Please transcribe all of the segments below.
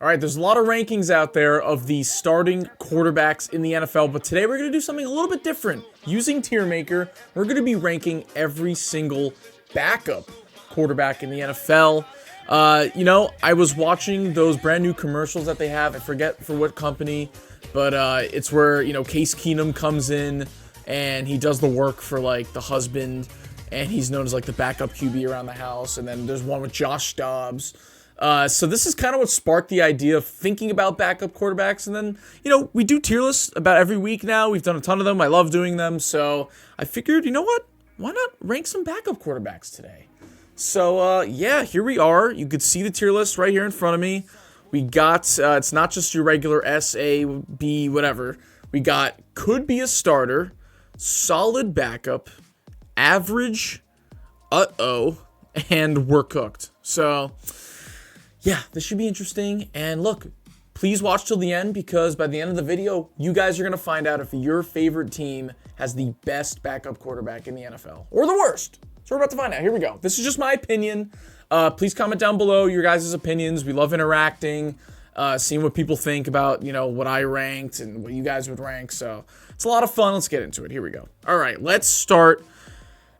All right, there's a lot of rankings out there of the starting quarterbacks in the NFL, but today we're going to do something a little bit different. Using Tier Maker, we're going to be ranking every single backup quarterback in the NFL. I was watching those brand new commercials that they have. I forget for what company, but it's where, Case Keenum comes in and he does the work for, the husband, and he's known as, the backup QB around the house. And then there's one with Josh Dobbs. So this is kind of what sparked the idea of thinking about backup quarterbacks. And then, we do tier lists about every week now. We've done a ton of them. I love doing them. So I figured, you know what? Why not rank some backup quarterbacks today? So, here we are. You could see the tier list right here in front of me. We got, it's not just your regular S, A, B, whatever. We got could be a starter, solid backup, average, and we're cooked. So, yeah, this should be interesting. And look, please watch till the end, because by the end of the video, you guys are going to find out if your favorite team has the best backup quarterback in the NFL or the worst. So we're about to find out. Here we go. This is just my opinion. Please comment down below your guys' opinions. We love interacting, seeing what people think about, what I ranked and what you guys would rank. So it's a lot of fun. Let's get into it. Here we go. All right, let's start.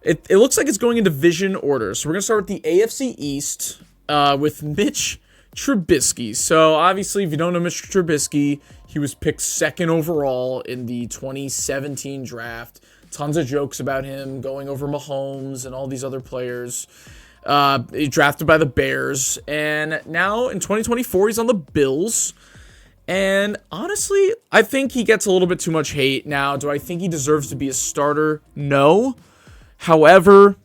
It looks like it's going in division order. So we're going to start with the AFC East with Mitch Trubisky. So obviously, if you don't know Mitch Trubisky, he was picked second overall in the 2017 draft. Tons of jokes about him going over Mahomes and all these other players. He drafted by the Bears. And now in 2024, he's on the Bills. And honestly, I think he gets a little bit too much hate. Now, do I think he deserves to be a starter? No. However,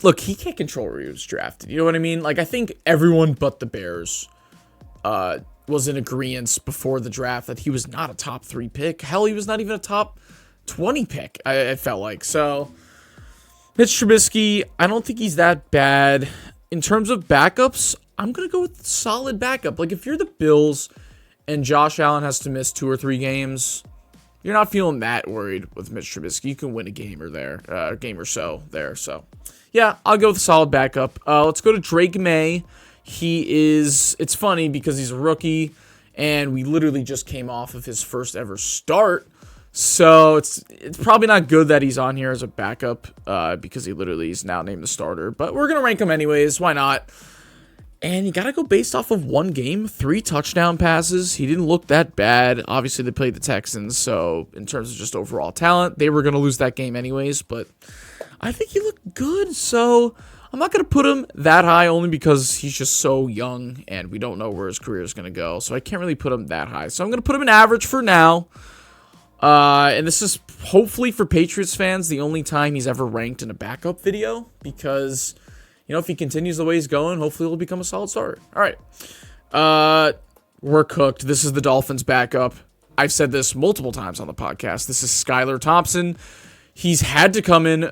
look, he can't control where he was drafted. You know what I mean? I think everyone but the Bears was in agreement before the draft that he was not a top 3 pick. Hell, he was not even a top 20 pick, I felt like. So, Mitch Trubisky, I don't think he's that bad. In terms of backups, I'm going to go with solid backup. If you're the Bills and Josh Allen has to miss 2 or 3 games, you're not feeling that worried with Mitch Trubisky. You can win a game or so there. So, yeah, I'll go with solid backup. Let's go to Drake May. It's funny because he's a rookie, and we literally just came off of his first ever start. So it's probably not good that he's on here as a backup because he literally is now named the starter. But we're going to rank him anyways. Why not? And you got to go based off of one game, 3 touchdown passes. He didn't look that bad. Obviously, they played the Texans. So in terms of just overall talent, they were going to lose that game anyways. But I think he looked good. So I'm not going to put him that high only because he's just so young and we don't know where his career is going to go. So I can't really put him that high. So I'm going to put him in average for now. And this is hopefully for Patriots fans the only time he's ever ranked in a backup video, because, if he continues the way he's going, hopefully he'll become a solid starter. All right. We're cooked. This is the Dolphins backup. I've said this multiple times on the podcast. This is Skylar Thompson. He's had to come in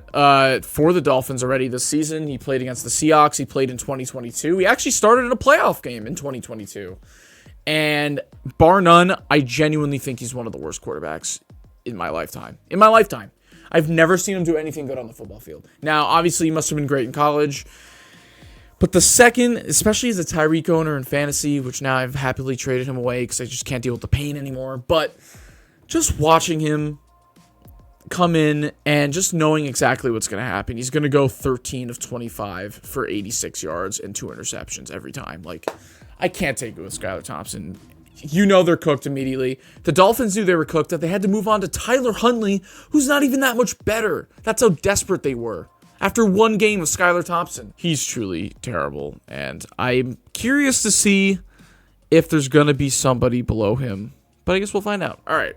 for the Dolphins already this season. He played against the Seahawks. He played in 2022. He actually started in a playoff game in 2022. And bar none, I genuinely think he's one of the worst quarterbacks in my lifetime. I've never seen him do anything good on the football field. Now, obviously, he must have been great in college. But the second, especially as a Tyreek owner in fantasy, which now I've happily traded him away because I just can't deal with the pain anymore. But just watching him come in and just knowing exactly what's going to happen. He's going to go 13 of 25 for 86 yards and 2 interceptions every time. I can't take it with Skylar Thompson. They're cooked immediately. The Dolphins knew they were cooked, that they had to move on to Tyler Huntley, who's not even that much better. That's how desperate they were. After one game of Skylar Thompson. He's truly terrible, and I'm curious to see if there's going to be somebody below him. But I guess we'll find out. All right.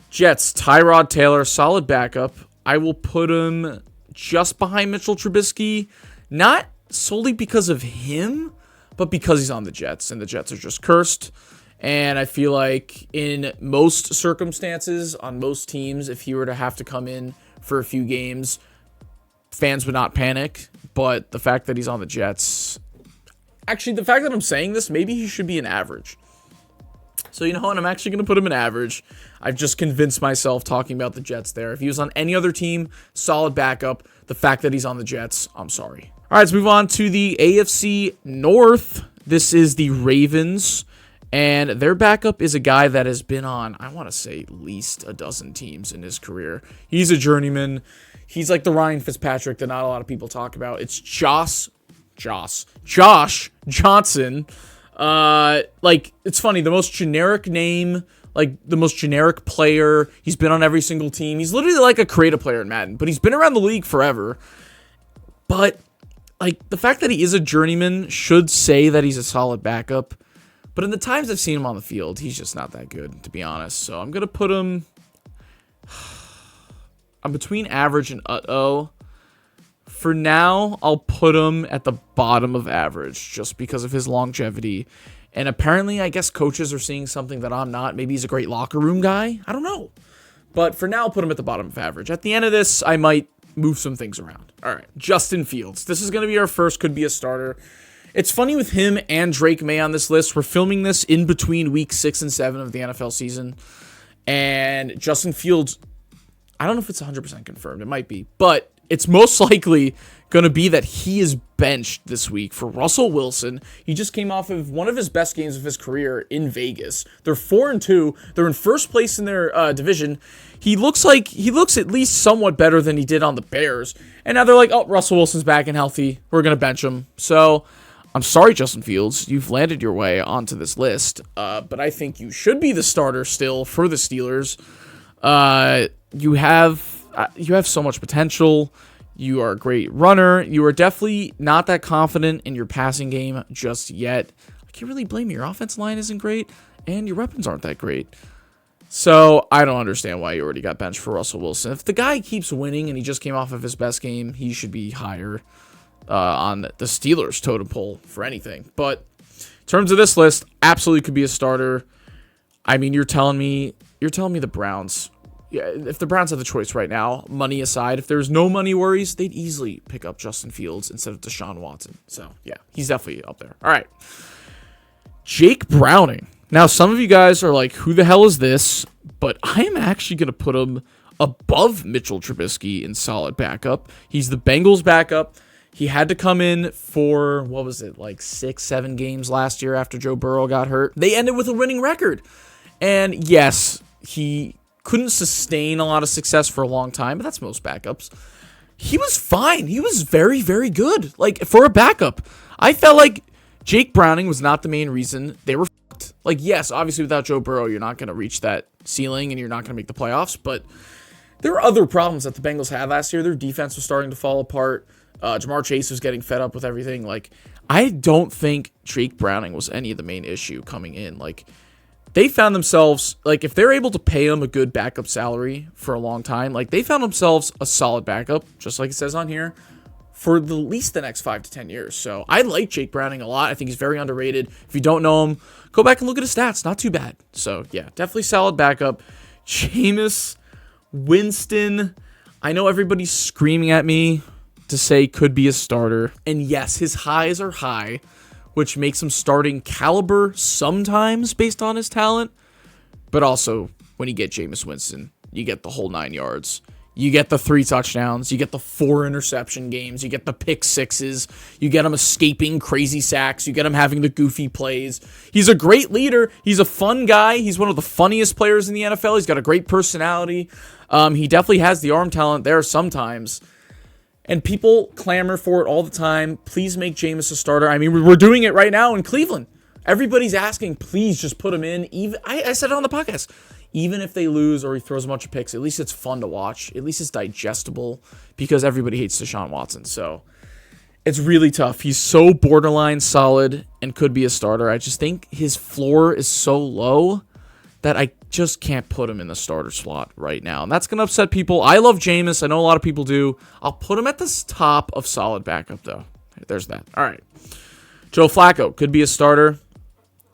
Jets, Tyrod Taylor, solid backup. I will put him just behind Mitchell Trubisky, not solely because of him, but because he's on the Jets, and the Jets are just cursed. And I feel like in most circumstances, on most teams, if he were to have to come in for a few games, fans would not panic. But the fact that he's on the Jets, actually, the fact that I'm saying this, maybe he should be an average. So you know what? I'm actually going to put him in average. I've just convinced myself talking about the Jets there. If he was on any other team, solid backup. The fact that he's on the Jets, I'm sorry. All right, let's move on to the AFC North. This is the Ravens, And their backup is a guy that has been on, I want to say, at least a dozen teams in his career. He's a journeyman. He's like the Ryan Fitzpatrick that not a lot of people talk about. It's Josh Johnson. It's funny, the most generic name, like the most generic player. He's been on every single team. He's literally like a creative player in Madden, but he's been around the league forever. But like the fact that he is a journeyman should say that he's a solid backup. But in the times I've seen him on the field, he's just not that good, to be honest. So I'm going to put him... I'm between average and uh-oh. For now, I'll put him at the bottom of average just because of his longevity. And apparently, I guess coaches are seeing something that I'm not. Maybe he's a great locker room guy. I don't know. But for now, I'll put him at the bottom of average. At the end of this, I might move some things around. All right, Justin Fields. This is going to be our first could be a starter. It's funny with him and Drake May on this list. We're filming this in between week 6 and 7 of the NFL season. And Justin Fields, I don't know if it's 100% confirmed. It might be. But it's most likely going to be that he is benched this week for Russell Wilson. He just came off of one of his best games of his career in Vegas. They're 4-2. They're in first place in their division. He looks at least somewhat better than he did on the Bears. And now they're like, oh, Russell Wilson's back and healthy. We're going to bench him. So I'm sorry, Justin Fields. You've landed your way onto this list. But I think you should be the starter still for the Steelers. You have so much potential. You are a great runner. You are definitely not that confident in your passing game just yet. I can't really blame you. Your offense line isn't great, and your weapons aren't that great. So I don't understand why you already got benched for Russell Wilson. If the guy keeps winning and he just came off of his best game, he should be higher on the Steelers totem pole for anything. But in terms of this list, absolutely could be a starter. I mean, you're telling me the Browns. Yeah, if the Browns have the choice right now, money aside, if there's no money worries, they'd easily pick up Justin Fields instead of Deshaun Watson. So, yeah, he's definitely up there. All right. Jake Browning. Now, some of you guys are like, who the hell is this? But I am actually going to put him above Mitchell Trubisky in solid backup. He's the Bengals backup. He had to come in for, 6-7 games last year after Joe Burrow got hurt. They ended with a winning record. And yes, he couldn't sustain a lot of success for a long time, but that's most backups. He was fine. He was very, very good. Like, for a backup, I felt like Jake Browning was not the main reason they were fucked. Like, yes, obviously without Joe Burrow, you're not going to reach that ceiling and you're not going to make the playoffs, but there were other problems that the Bengals had last year. Their defense was starting to fall apart. Jamar Chase was getting fed up with everything. Like, I don't think Jake Browning was any of the main issue coming in. Like, they found themselves, like, if they're able to pay him a good backup salary for a long time, like, they found themselves a solid backup, just like it says on here, for at least the next 5 to 10 years. So I like Jake Browning a lot. I think he's very underrated. If you don't know him, go back and look at his stats. Not too bad. So, yeah, definitely solid backup. Jameis Winston. I know everybody's screaming at me to say could be a starter. And yes, his highs are high, which makes him starting caliber sometimes based on his talent. But also, when you get Jameis Winston, you get the whole 9 yards. You get the 3 touchdowns. You get the 4 interception games. You get the pick sixes. You get him escaping crazy sacks. You get him having the goofy plays. He's a great leader. He's a fun guy. He's one of the funniest players in the NFL. He's got a great personality. He definitely has the arm talent there sometimes. And people clamor for it all the time. Please make Jameis a starter. I mean, we're doing it right now in Cleveland. Everybody's asking, please just put him in. Even I said it on the podcast. Even if they lose or he throws a bunch of picks, at least it's fun to watch. At least it's digestible because everybody hates Deshaun Watson. So it's really tough. He's so borderline solid and could be a starter. I just think his floor is so low that I just can't put him in the starter slot right now. And that's going to upset people. I love Jameis. I know a lot of people do. I'll put him at the top of solid backup, though. There's that. All right. Joe Flacco could be a starter.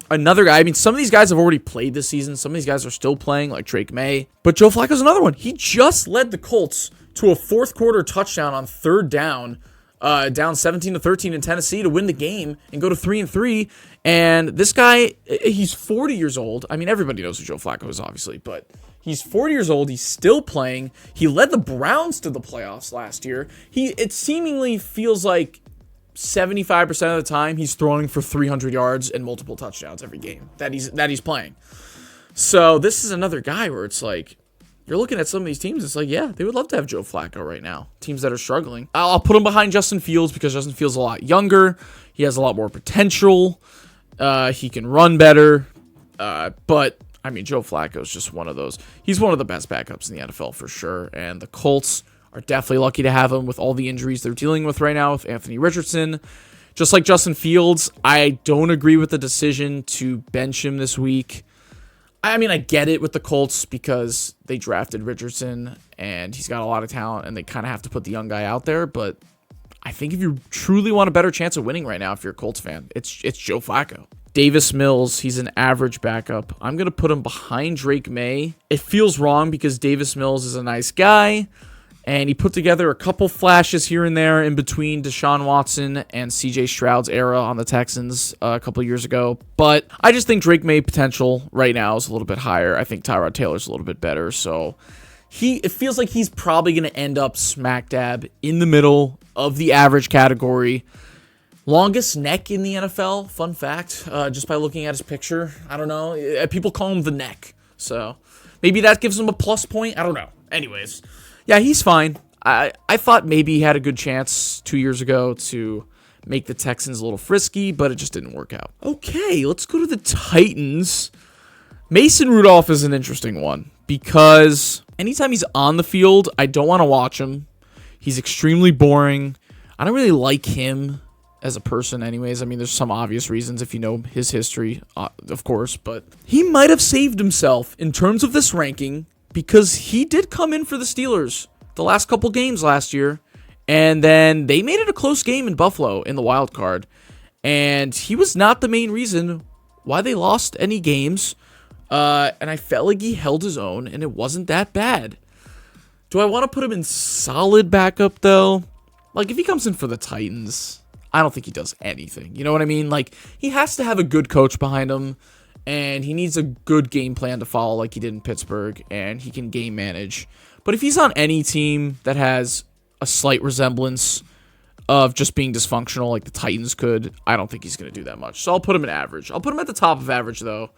Another guy, I mean, some of these guys have already played this season. Some of these guys are still playing, like Drake May. But Joe Flacco's another one. He just led the Colts to a fourth quarter touchdown on third down, down 17-13 in Tennessee to win the game and go to 3-3. And this guy, he's 40 years old. I mean, everybody knows who Joe Flacco is, obviously, but he's 40 years old. He's still playing. He led the Browns to the playoffs last year. It seemingly feels like 75% of the time, he's throwing for 300 yards and multiple touchdowns every game that he's playing. So this is another guy where it's like, you're looking at some of these teams, it's like, yeah, they would love to have Joe Flacco right now. Teams that are struggling. I'll put him behind Justin Fields because Justin Fields is a lot younger. He has a lot more potential. He can run better. But, I mean, Joe Flacco is just one of those. He's one of the best backups in the NFL for sure. And the Colts are definitely lucky to have him with all the injuries they're dealing with right now with Anthony Richardson. Just like Justin Fields, I don't agree with the decision to bench him this week. I mean, I get it with the Colts because they drafted Richardson and he's got a lot of talent and they kind of have to put the young guy out there. But I think if you truly want a better chance of winning right now, if you're a Colts fan, it's Joe Flacco. Davis Mills, he's an average backup. I'm going to put him behind Drake May. It feels wrong because Davis Mills is a nice guy. And he put together a couple flashes here and there in between Deshaun Watson and CJ Stroud's era on the Texans a couple years ago. But I just think Drake May potential right now is a little bit higher. I think Tyrod Taylor's a little bit better. So it feels like he's probably going to end up smack dab in the middle of the average category. Longest neck in the NFL, fun fact, just by looking at his picture. I don't know. People call him the neck. So maybe that gives him a plus point. I don't know. Anyways. Yeah, he's fine. I thought maybe he had a good chance 2 years ago to make the Texans a little frisky, but it just didn't work out. Okay, let's go to the Titans. Mason Rudolph is an interesting one because anytime he's on the field, I don't want to watch him. He's extremely boring. I don't really like him as a person anyways. I mean, there's some obvious reasons if you know his history, of course, but he might have saved himself in terms of this ranking because he did come in for the Steelers the last couple games last year, and then they made it a close game in Buffalo in the wild card, and he was not the main reason why they lost any games, and I felt like he held his own, and it wasn't that bad. Do I want to put him in solid backup, though? Like, if he comes in for the Titans, I don't think he does anything. You know what I mean? Like, he has to have a good coach behind him, and he needs a good game plan to follow like he did in Pittsburgh, and he can game manage. But if he's on any team that has a slight resemblance of just being dysfunctional like the Titans could, I don't think he's going to do that much. So I'll put him in average. I'll put him at the top of average, though,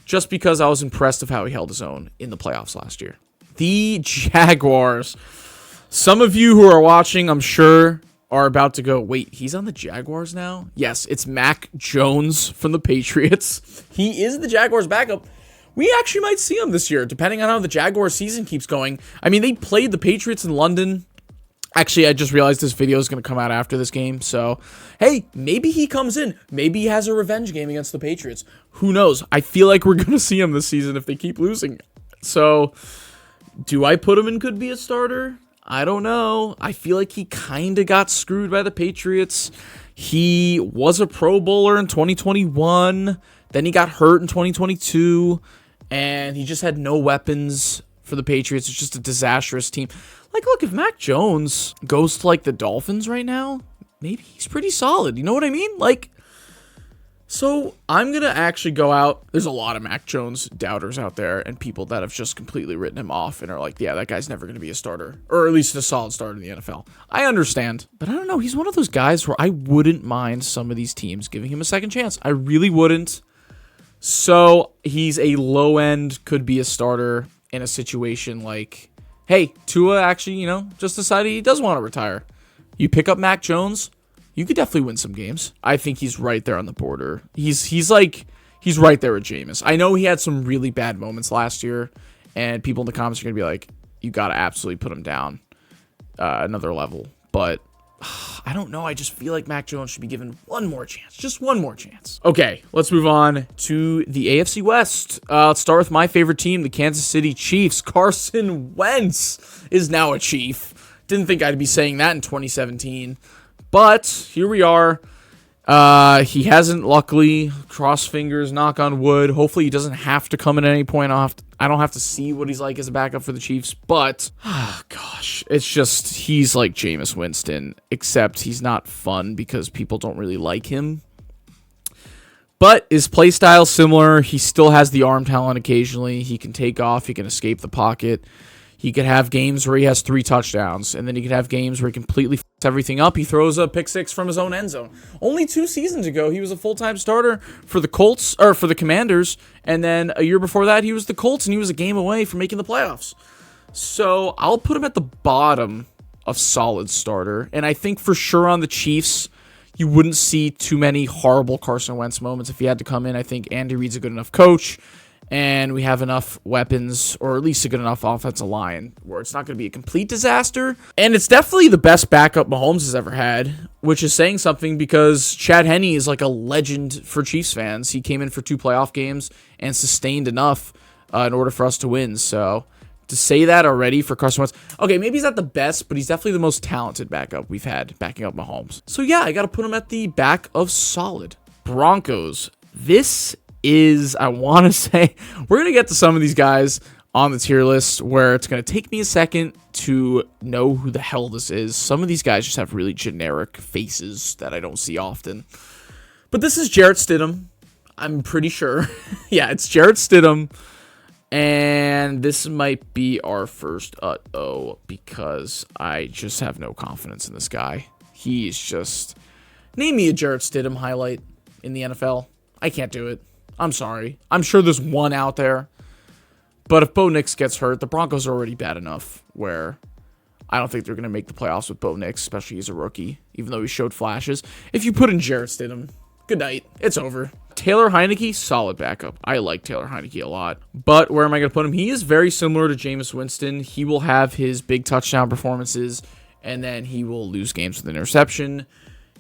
just because I was impressed of how he held his own in the playoffs last year. The Jaguars. Some of you who are watching, I'm sure, are about to go, wait, he's on the Jaguars now? Yes, it's Mac Jones from the Patriots. He is the Jaguars backup. We actually might see him this year, depending on how the Jaguars season keeps going. I mean, they played the Patriots in London. Actually, I just realized this video is going to come out after this game. So, hey, maybe he comes in. Maybe he has a revenge game against the Patriots. Who knows? I feel like we're going to see him this season if they keep losing. So, do I put him in could be a starter? I don't know. I feel like he kind of got screwed by the Patriots. He was a Pro Bowler in 2021. Then he got hurt in 2022. And he just had no weapons for the Patriots. It's just a disastrous team. Like, look, if Mac Jones goes to, like, the Dolphins right now, maybe he's pretty solid. You know what I mean? Like, so I'm going to actually go out. There's a lot of Mac Jones doubters out there and people that have just completely written him off and are like, yeah, that guy's never going to be a starter, or at least a solid starter in the NFL. I understand, but I don't know. He's one of those guys where I wouldn't mind some of these teams giving him a second chance. I really wouldn't. So he's a low end, could be a starter in a situation like, hey, Tua actually, just decided he does want to retire. You pick up Mac Jones, you could definitely win some games. I think he's right there on the border. He's right there with Jameis. I know he had some really bad moments last year, and people in the comments are going to be like, you got to absolutely put him down another level. But I don't know. I just feel like Mac Jones should be given one more chance. Just one more chance. Okay, let's move on to the AFC West. Let's start with my favorite team, the Kansas City Chiefs. Carson Wentz is now a Chief. Didn't think I'd be saying that in 2017. But here we are. He hasn't, luckily, cross fingers, knock on wood. Hopefully he doesn't have to come in at any point. I don't have to see what he's like as a backup for the Chiefs. But, gosh, it's just, he's like Jameis Winston, except he's not fun because people don't really like him. But his play style's similar. He still has the arm talent occasionally. He can take off. He can escape the pocket. He could have games where he has 3 touchdowns, and then he could have games where he completely fucks everything up. He throws a pick 6 from his own end zone. Only 2 seasons ago, he was a full-time starter for the Colts, or for the Commanders, and then a year before that, he was the Colts, and he was a game away from making the playoffs. So I'll put him at the bottom of solid starter, and I think for sure on the Chiefs, you wouldn't see too many horrible Carson Wentz moments if he had to come in. I think Andy Reid's a good enough coach, and we have enough weapons, or at least a good enough offensive line, where it's not going to be a complete disaster. And it's definitely the best backup Mahomes has ever had, which is saying something because Chad Henne is like a legend for Chiefs fans. He came in for 2 playoff games and sustained enough in order for us to win. So to say that already for Carson Wentz, okay, maybe he's not the best, but he's definitely the most talented backup we've had backing up Mahomes. So yeah, I got to put him at the back of solid. Broncos. This is, I want to say, we're going to get to some of these guys on the tier list where it's going to take me a second to know who the hell this is. Some of these guys just have really generic faces that I don't see often. But this is Jarrett Stidham. I'm pretty sure. Yeah, it's Jarrett Stidham. And this might be our first uh-oh because I just have no confidence in this guy. He's just... Name me a Jarrett Stidham highlight in the NFL. I can't do it. I'm sorry. I'm sure there's one out there. But if Bo Nix gets hurt, the Broncos are already bad enough where I don't think they're going to make the playoffs with Bo Nix, especially as a rookie, even though he showed flashes. If you put in Jarrett Stidham, good night. It's over. Taylor Heineke, solid backup. I like Taylor Heineke a lot. But where am I going to put him? He is very similar to Jameis Winston. He will have his big touchdown performances, and then he will lose games with an interception.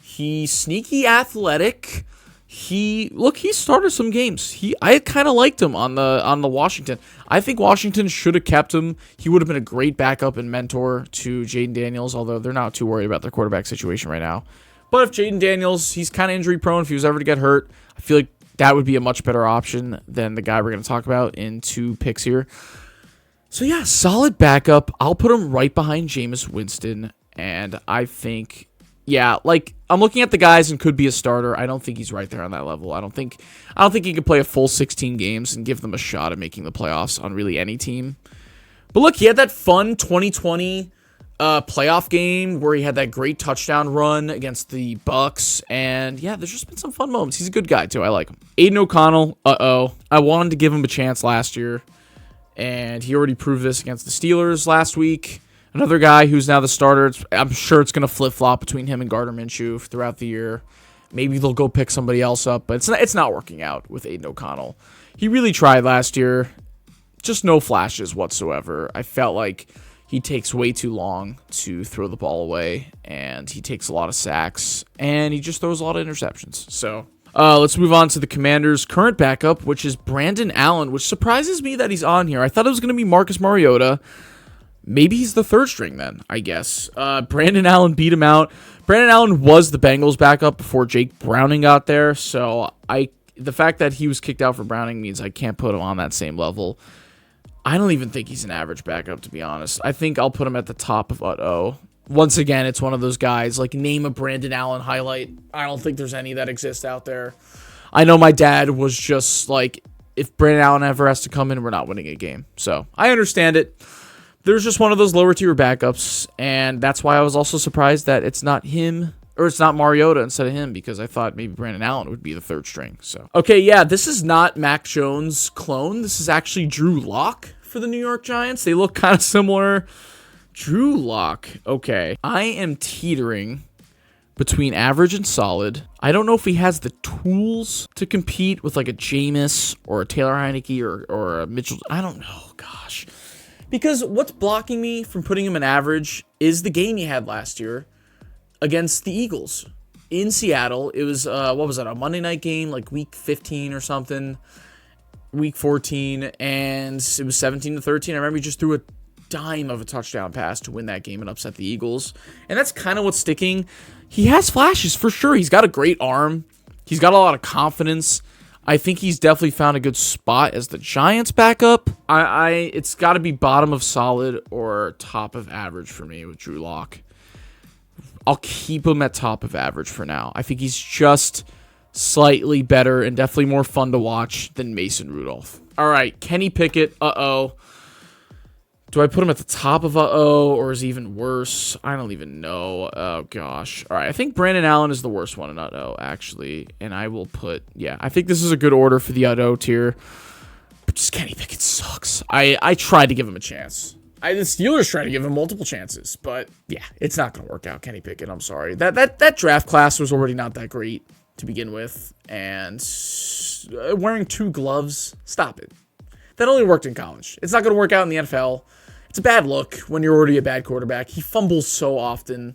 He's sneaky athletic. He started some games. I kind of liked him on the Washington. I think Washington should have kept him. He would have been a great backup and mentor to Jaden Daniels, although they're not too worried about their quarterback situation right now. But if Jaden Daniels, he's kind of injury prone. If he was ever to get hurt, I feel like that would be a much better option than the guy we're going to talk about in 2 picks here. So yeah, solid backup. I'll put him right behind Jameis Winston, and I think, yeah, like I'm looking at the guys and could be a starter. I don't think he's right there on that level. I don't think he could play a full 16 games and give them a shot at making the playoffs on really any team. But look, he had that fun 2020 playoff game where he had that great touchdown run against the Bucks, and yeah, there's just been some fun moments. He's a good guy too. I like him. Aiden O'Connell. I wanted to give him a chance last year, and he already proved this against the Steelers last week. Another guy who's now the starter. I'm sure it's going to flip-flop between him and Gardner Minshew throughout the year. Maybe they'll go pick somebody else up, but it's not working out with Aiden O'Connell. He really tried last year. Just no flashes whatsoever. I felt like he takes way too long to throw the ball away, and he takes a lot of sacks, and he just throws a lot of interceptions. So let's move on to the Commanders' current backup, which is Brandon Allen, which surprises me that he's on here. I thought it was going to be Marcus Mariota. Maybe he's the 3rd string then, I guess. Brandon Allen beat him out. Brandon Allen was the Bengals backup before Jake Browning got there, so the fact that he was kicked out for Browning means I can't put him on that same level. I don't even think he's an average backup, to be honest. I think I'll put him at the top of uh-oh. Once again, it's one of those guys, like, name a Brandon Allen highlight. I don't think there's any that exist out there. I know my dad was just like, if Brandon Allen ever has to come in, we're not winning a game. So, I understand it. There's just one of those lower tier backups, and that's why I was also surprised that it's not him, or it's not Mariota instead of him, because I thought maybe Brandon Allen would be the 3rd string. So, okay, yeah, this is not Mac Jones' clone. This is actually Drew Lock for the New York Giants. They look kind of similar. Drew Lock. Okay. I am teetering between average and solid. I don't know if he has the tools to compete with like a Jameis or a Taylor Heineke or a Mitchell. I don't know. Gosh. Because what's blocking me from putting him in average is the game he had last year against the Eagles in Seattle. It was, what was that, a Monday night game, like week 15 or something. Week 14, and it was 17-13. I remember he just threw a dime of a touchdown pass to win that game and upset the Eagles. And that's kind of what's sticking. He has flashes for sure. He's got a great arm. He's got a lot of confidence. I think he's definitely found a good spot as the Giants backup. It's got to be bottom of solid or top of average for me with Drew Lock. I'll keep him at top of average for now. I think he's just slightly better and definitely more fun to watch than Mason Rudolph. All right, Kenny Pickett. Do I put him at the top of uh-oh, or is he even worse? I don't even know. Oh, gosh. All right, I think Brandon Allen is the worst one in uh-oh, actually. And I will put, yeah, I think this is a good order for the uh-oh tier. But just Kenny Pickett sucks. I tried to give him a chance. The Steelers tried to give him multiple chances. But, yeah, it's not going to work out, Kenny Pickett. I'm sorry. That draft class was already not that great to begin with. And wearing 2 gloves, stop it. That only worked in college. It's not going to work out in the NFL. It's a bad look when you're already a bad quarterback. He fumbles so often.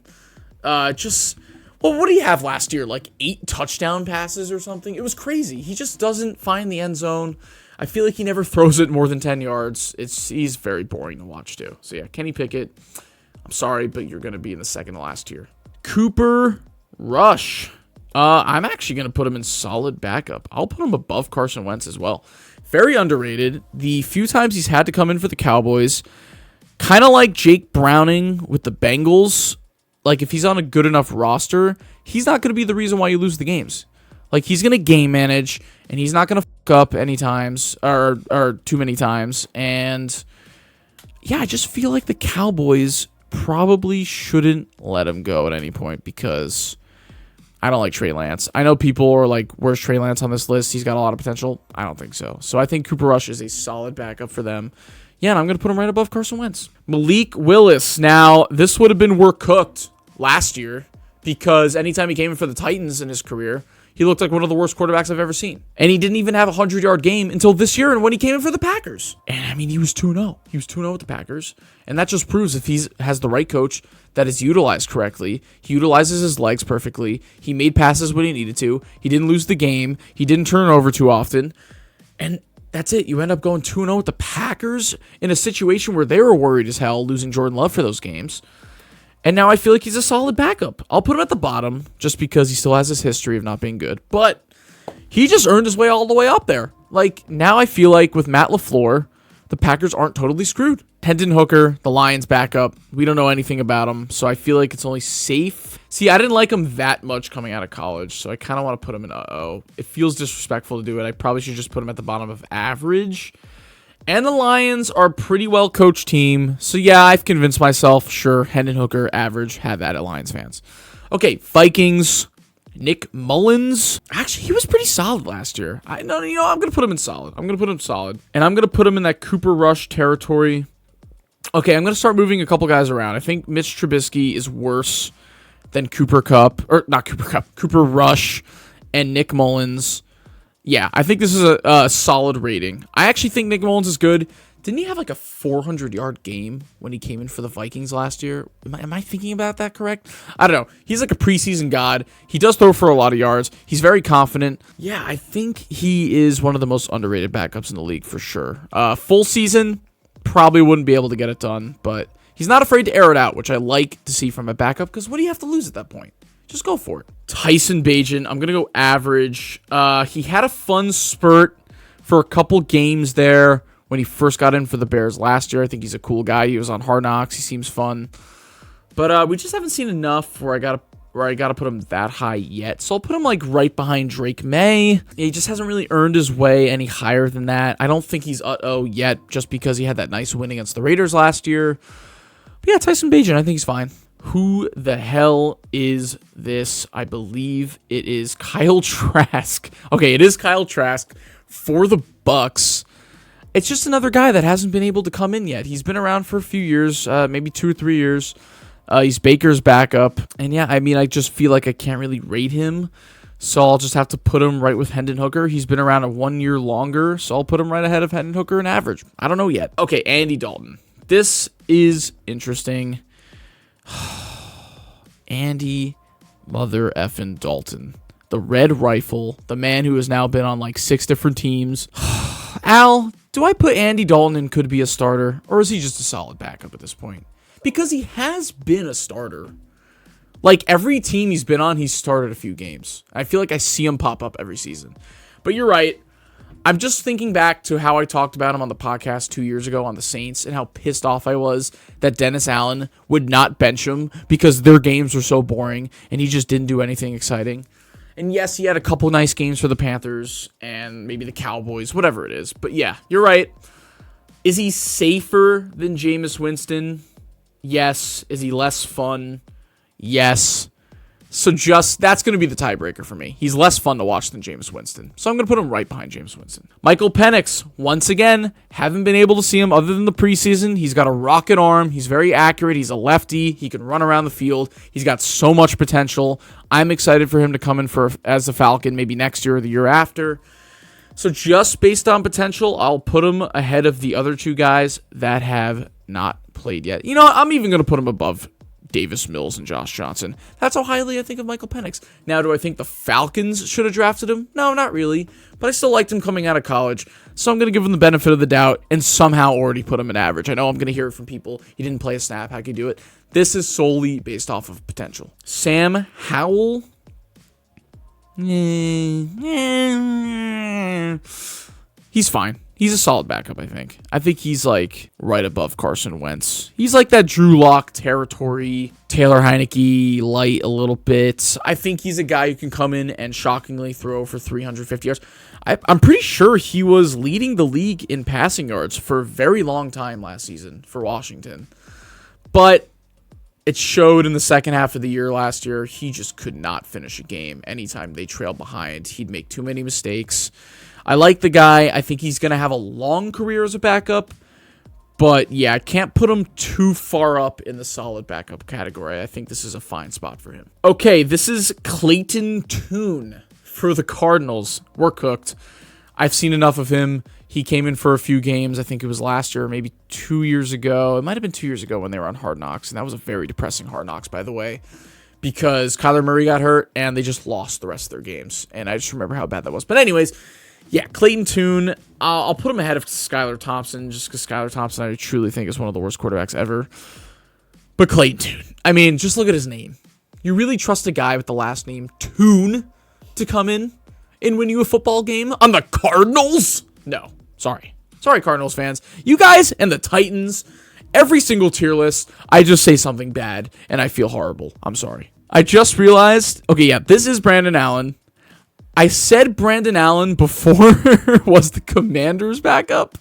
What did he have last year? Like 8 touchdown passes or something? It was crazy. He just doesn't find the end zone. I feel like he never throws it more than 10 yards. He's very boring to watch too. So yeah, Kenny Pickett, I'm sorry, but you're going to be in the second to last tier. Cooper Rush. I'm actually going to put him in solid backup. I'll put him above Carson Wentz as well. Very underrated. The few times he's had to come in for the Cowboys, kind of like Jake Browning with the Bengals. Like, if he's on a good enough roster, he's not going to be the reason why you lose the games. Like, he's going to game manage, and he's not going to fuck up any times, or too many times. And, yeah, I just feel like the Cowboys probably shouldn't let him go at any point because I don't like Trey Lance. I know people are like, where's Trey Lance on this list? He's got a lot of potential. I don't think so. So I think Cooper Rush is a solid backup for them. Yeah, and I'm going to put him right above Carson Wentz. Malik Willis. Now, this would have been work cooked last year because anytime he came in for the Titans in his career, he looked like one of the worst quarterbacks I've ever seen. And he didn't even have a 100-yard game until this year and when he came in for the Packers. And, I mean, he was 2-0. He was 2-0 with the Packers. And that just proves if he has the right coach that is utilized correctly, he utilizes his legs perfectly, he made passes when he needed to, he didn't lose the game, he didn't turn it over too often, and that's it. You end up going 2-0 with the Packers in a situation where they were worried as hell losing Jordan Love for those games. And now I feel like he's a solid backup. I'll put him at the bottom just because he still has his history of not being good. But he just earned his way all the way up there. Like, now I feel like with Matt LaFleur, the Packers aren't totally screwed. Hendon Hooker, the Lions backup. We don't know anything about him, so I feel like it's only safe. See, I didn't like him that much coming out of college, so I kind of want to put him in uh-oh. It feels disrespectful to do it. I probably should just put him at the bottom of average. And the Lions are a pretty well-coached team. So, yeah, I've convinced myself. Sure, Hendon Hooker, average. Have at it, Lions fans. Okay, Vikings. Nick Mullins. Actually, he was pretty solid last year. I'm going to put him in solid. I'm going to put him solid. And I'm going to put him in that Cooper Rush territory. Okay, I'm going to start moving a couple guys around. I think Mitch Trubisky is worse than Cooper Rush and Nick Mullins. Yeah, I think this is a solid rating. I actually think Nick Mullins is good. Didn't he have like a 400-yard game when he came in for the Vikings last year? Am I thinking about that correct? I don't know. He's like a preseason god. He does throw for a lot of yards. He's very confident. Yeah, I think he is one of the most underrated backups in the league for sure. Full season, probably wouldn't be able to get it done, but he's not afraid to air it out, which I like to see from a backup because what do you have to lose at that point? Just go for it. Tyson Bagent, I'm going to go average. He had a fun spurt for a couple games there when he first got in for the Bears last year. I think he's a cool guy. He was on Hard Knocks. He seems fun. But we just haven't seen enough where I gotta put him that high yet. So I'll put him like right behind Drake May. He just hasn't really earned his way any higher than that. I don't think he's uh-oh yet just because he had that nice win against the Raiders last year. But yeah, Tyson Bagent, I think he's fine. Who the hell is this? I believe it is Kyle Trask. Okay, it is Kyle Trask for the Bucks. It's just another guy that hasn't been able to come in yet. He's been around for a few years, maybe 2 or 3 years. He's Baker's backup. And yeah, I mean, I just feel like I can't really rate him. So I'll just have to put him right with Hendon Hooker. He's been around 1 year longer, so I'll put him right ahead of Hendon Hooker in average. I don't know yet. Okay, Andy Dalton. This is interesting. Andy mother effing Dalton. The Red Rifle. The man who has now been on like 6 different teams. Al, do I put Andy Dalton in could be a starter? Or is he just a solid backup at this point? Because he has been a starter. Like every team he's been on, he's started a few games. I feel like I see him pop up every season. But you're right. I'm just thinking back to how I talked about him on the podcast 2 years ago on the Saints and how pissed off I was that Dennis Allen would not bench him because their games were so boring and he just didn't do anything exciting. And yes, he had a couple nice games for the Panthers and maybe the Cowboys, whatever it is. But yeah, you're right. Is he safer than Jameis Winston? Yes. Is he less fun? Yes. So that's going to be the tiebreaker for me. He's less fun to watch than Jameis Winston. So I'm going to put him right behind Jameis Winston. Michael Penix, once again, haven't been able to see him other than the preseason. He's got a rocket arm. He's very accurate. He's a lefty. He can run around the field. He's got so much potential. I'm excited for him to come in as a Falcon maybe next year or the year after. So just based on potential, I'll put him ahead of the other two guys that have not played yet. You know, I'm even going to put him above Davis Mills and Josh Johnson. That's how highly I think of Michael Penix. Now, do I think the Falcons should have drafted him? No, not really. But I still liked him coming out of college. So I'm going to give him the benefit of the doubt and somehow already put him in average. I know I'm going to hear it from people. He didn't play a snap. How could he do it? This is solely based off of potential. Sam Howell. He's fine. He's a solid backup, I think. I think he's like right above Carson Wentz. He's like that Drew Lock territory, Taylor Heineke light a little bit. I think he's a guy who can come in and shockingly throw for 350 yards. I'm pretty sure he was leading the league in passing yards for a very long time last season for Washington. But it showed in the second half of the year last year, he just could not finish a game. Anytime they trailed behind, he'd make too many mistakes. I like the guy. I think he's going to have a long career as a backup. But, yeah, I can't put him too far up in the solid backup category. I think this is a fine spot for him. Okay, this is Clayton Tune for the Cardinals. We're cooked. I've seen enough of him. He came in for a few games. I think it was last year, maybe 2 years ago. It might have been 2 years ago when they were on Hard Knocks. And that was a very depressing Hard Knocks, by the way, because Kyler Murray got hurt and they just lost the rest of their games. And I just remember how bad that was. But anyways, yeah, Clayton Tune, I'll put him ahead of Skylar Thompson just because Skylar Thompson I truly think is one of the worst quarterbacks ever. But Clayton Tune, I mean, just look at his name. You really trust a guy with the last name Tune to come in and win you a football game on the Cardinals? No, sorry. Sorry, Cardinals fans. You guys and the Titans, every single tier list, I just say something bad and I feel horrible. I'm sorry. I just realized, okay, yeah, this is Brandon Allen. I said Brandon Allen before was the Commanders' backup.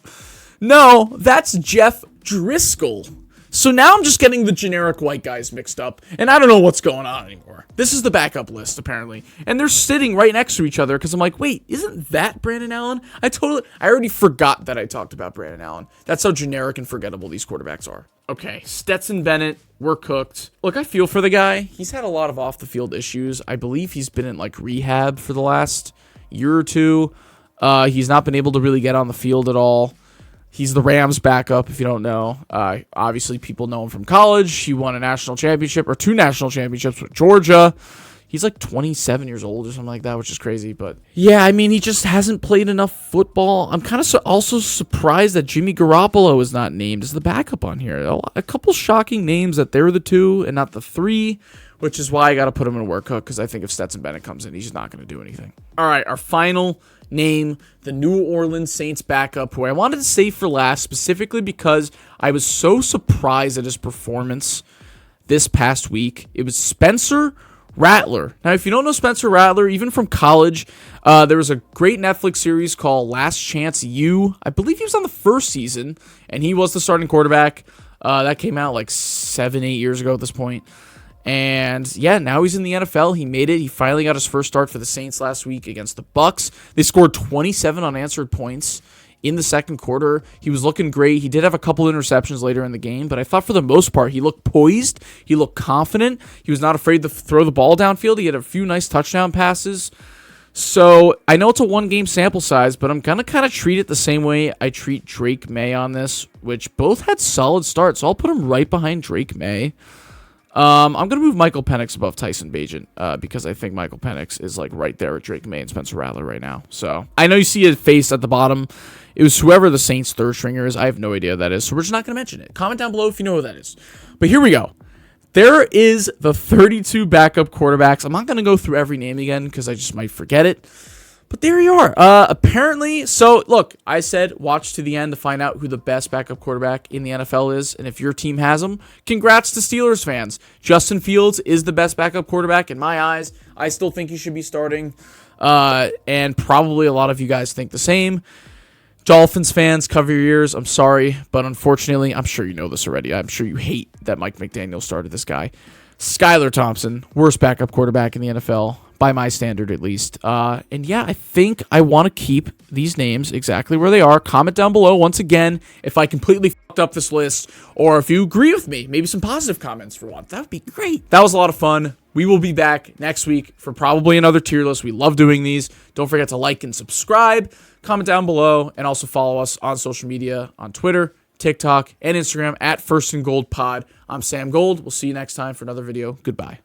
No, that's Jeff Driscoll. So now I'm just getting the generic white guys mixed up, and I don't know what's going on anymore. This is the backup list, apparently. And they're sitting right next to each other because I'm like, wait, isn't that Brandon Allen? I already forgot that I talked about Brandon Allen. That's how generic and forgettable these quarterbacks are. Okay, Stetson Bennett, we're cooked. Look, I feel for the guy. He's had a lot of off-the-field issues. I believe he's been in, like, rehab for the last year or two. He's not been able to really get on the field at all. He's the Rams' backup, if you don't know. Obviously, people know him from college. He won a national championship, or 2 national championships with Georgia. He's like 27 years old or something like that, which is crazy. But yeah, I mean, he just hasn't played enough football. I'm kind of also surprised that Jimmy Garoppolo is not named as the backup on here. A couple shocking names that they're the 2 and not the 3, which is why I got to put him in a work hook, because I think if Stetson Bennett comes in, he's not going to do anything. All right, our final name, the New Orleans Saints backup, who I wanted to save for last specifically because I was so surprised at his performance this past week. It was Spencer Rattler. Now, if you don't know Spencer Rattler, even from college, there was a great Netflix series called Last Chance U. I believe he was on the first season, and he was the starting quarterback. That came out like 7-8 years ago at this point. And yeah, now he's in the NFL. He made it. He finally got his first start for the Saints last week against the Bucks. They scored 27 unanswered points in the second quarter. He was looking great. He did have a couple interceptions later in the game, but I thought for the most part, he looked poised. He looked confident. He was not afraid to throw the ball downfield. He had a few nice touchdown passes. So I know it's a 1-game sample size, but I'm going to kind of treat it the same way I treat Drake May on this, which both had solid starts. So I'll put him right behind Drake May. I'm going to move Michael Penix above Tyson Bagent because I think Michael Penix is like right there with Drake May and Spencer Rattler right now. So I know you see his face at the bottom. It was whoever the Saints third stringer is. I have no idea who that is, so we're just not going to mention it. Comment down below if you know who that is. But here we go. There is the 32 backup quarterbacks. I'm not going to go through every name again because I just might forget it. But there you are. Apparently, so look, I said watch to the end to find out who the best backup quarterback in the NFL is. And if your team has him, congrats to Steelers fans. Justin Fields is the best backup quarterback in my eyes. I still think he should be starting. And probably a lot of you guys think the same. Dolphins fans, cover your ears. I'm sorry, but unfortunately, I'm sure you know this already. I'm sure you hate that Mike McDaniel started this guy. Skylar Thompson, worst backup quarterback in the NFL, by my standard at least. And yeah, I think I want to keep these names exactly where they are. Comment down below, once again, if I completely fucked up this list, or if you agree with me, maybe some positive comments for once. That would be great. That was a lot of fun. We will be back next week for probably another tier list. We love doing these. Don't forget to like and subscribe, comment down below, and also follow us on social media on Twitter, TikTok, and Instagram at First and Gold Pod. I'm Sam Gold. We'll see you next time for another video. Goodbye.